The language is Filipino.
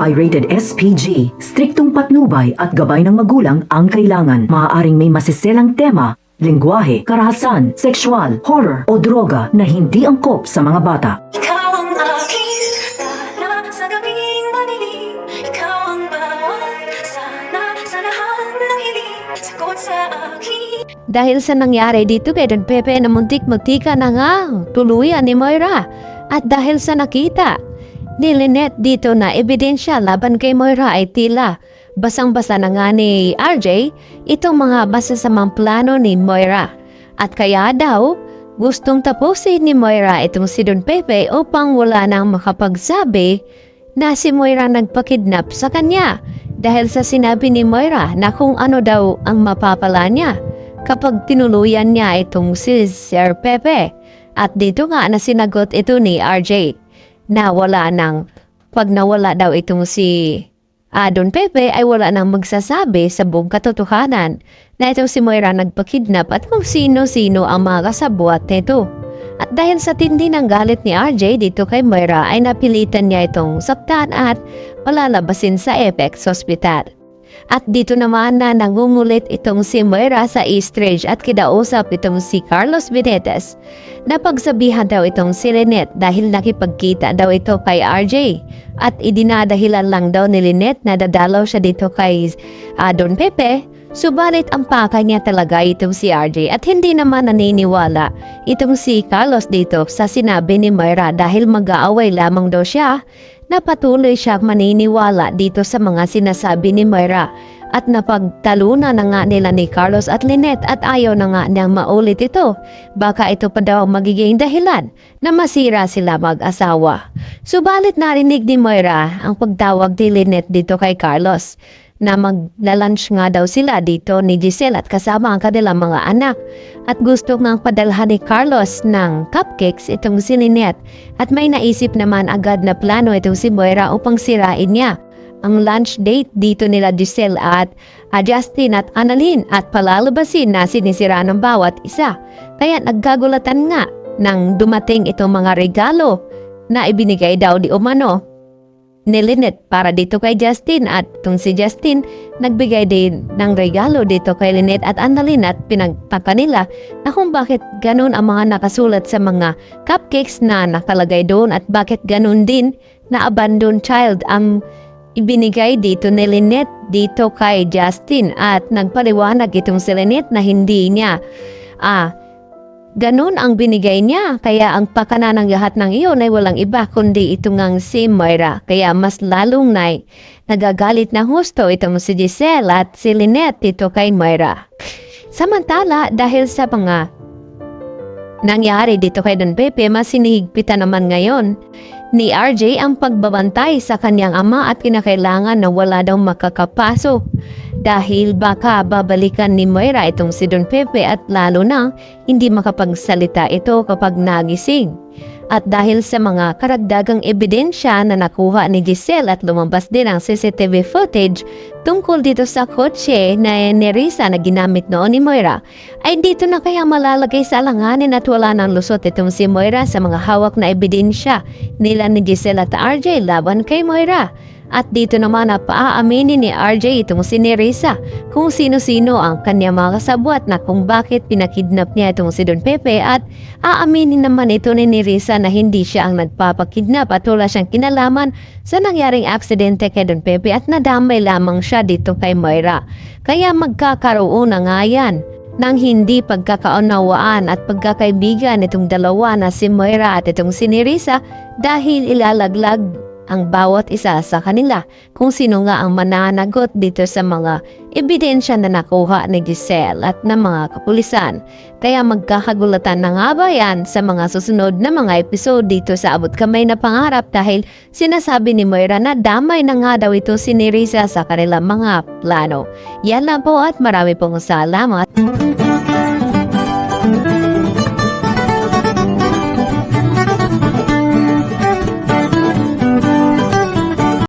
ay rated SPG. Striktong patnubay at gabay ng magulang ang kailangan. Maaaring may masiselang tema, lengguwahe, karahasan, sexual, horror o droga na hindi angkop sa mga bata. Ikaw ang aking lala sa gabing madilim. Ikaw ang bawat sana sa lahat ng hiling. Sagot sa aking. Dahil sa nangyari dito kay Don Pepe na muntik-muntika na nga tuluyan ni Moira. At dahil sa nakita ni Lynette dito na ebidensya laban kay Moira ay tila basang-basa na nga ni RJ itong mga masasamang plano ni Moira. At kaya daw gustong tapusin ni Moira itong si Don Pepe upang wala nang makapagsabi na si Moira nagpakidnap sa kanya dahil sa sinabi ni Moira na kung ano daw ang mapapala niya kapag tinuluyan niya itong si Sir Pepe. At dito nga na sinagot ito ni RJ na wala nang pag nawala daw itong si Don Pepe ay wala nang magsasabi sa buong katotohanan na itong si Moira nagpakidnap at kung sino-sino ang mga kasabwat nito. At dahil sa tindi ng galit ni RJ dito kay Moira ay napilitan niya itong saktan at palalabasin sa Apex Hospital. At dito naman na nangungulit itong si Moira sa Eastridge at kidausap itong si Carlos Benitez na pagsabihan daw itong si Lynette dahil nakipagkita daw ito kay RJ at idinadahilan lang daw ni Lynette na dadalaw siya dito kay Don Pepe. Subalit ang pakay niya talaga itong si RJ at hindi naman naniniwala itong si Carlos dito sa sinabi ni Moira dahil mag-aaway lamang daw siya na patuloy siyang maniniwala dito sa mga sinasabi ni Moira at napagtalunan na nga nila ni Carlos at Lynette at ayaw na nga niyang maulit ito. Baka ito pa daw magiging dahilan na masira sila mag-asawa. Subalit narinig ni Moira ang pagtawag ni Lynette dito kay Carlos na maglalunch nga daw sila dito ni Giselle at kasama ang kanilang mga anak. At gusto ngang padalhan ni Carlos ng cupcakes itong si Lynette at may naisip naman agad na plano itong si Moira upang sirain niya ang lunch date dito nila Giselle at Justin at Annalyn at palalabasin na sinisira ng bawat isa. Kaya nagkagulatan nga nang dumating itong mga regalo na ibinigay daw di umano ni Lynette para dito kay Justin at itong si Justin nagbigay din ng regalo dito kay Lynette at Annalyn at pinagtaka nila na kung bakit ganun ang mga nakasulat sa mga cupcakes na nakalagay doon at bakit ganun din na abandoned child ang ibinigay dito ni Lynette dito kay Justin at nagpaliwanag itong si Lynette na hindi niya ganun ang binigay niya, kaya ang pakana ng lahat ng iyon ay walang iba kundi ito ngang si Moira. Kaya mas lalong nagagalit na husto itong si Giselle at si Lynette dito kay Moira. Samantala, dahil sa mga nangyari dito kay Don Pepe, mas sinihigpitan naman ngayon ni RJ ang pagbabantay sa kanyang ama at kinakailangan na wala daw makakapasok. Dahil baka babalikan ni Moira itong si Don Pepe at lalo na hindi makapagsalita ito kapag nagising. At dahil sa mga karagdagang ebidensya na nakuha ni Giselle at lumabas din ang CCTV footage tungkol dito sa kotse na ni Risa na ginamit noon ni Moira, ay dito na kaya malalagay sa alanganin at wala nang lusot itong si Moira sa mga hawak na ebidensya nila ni Giselle at RJ laban kay Moira. At dito naman na paaaminin ni RJ itong si Nerissa kung sino-sino ang kanyang mga kasabwat na kung bakit pinakidnap niya itong si Don Pepe at aaminin naman ito ni Nerissa na hindi siya ang nagpapakidnap at wala siyang kinalaman sa nangyaring aksidente kay Don Pepe at nadamay lamang siya dito kay Moira. Kaya magkakaroon na nga yan ng hindi pagkakaunawaan at pagkakaibigan itong dalawa na si Moira at itong si Nerissa dahil ilalaglag ang bawat isa sa kanila kung sino nga ang mananagot dito sa mga ebidensya na nakuha ni Giselle at ng mga kapulisan. Kaya magkakagulatan na nga ba yan sa mga susunod na mga episode dito sa Abot Kamay na Pangarap dahil sinasabi ni Moira na damay na nga daw ito si Nerissa sa kanilang mga plano. Yan lang po at marami pong salamat.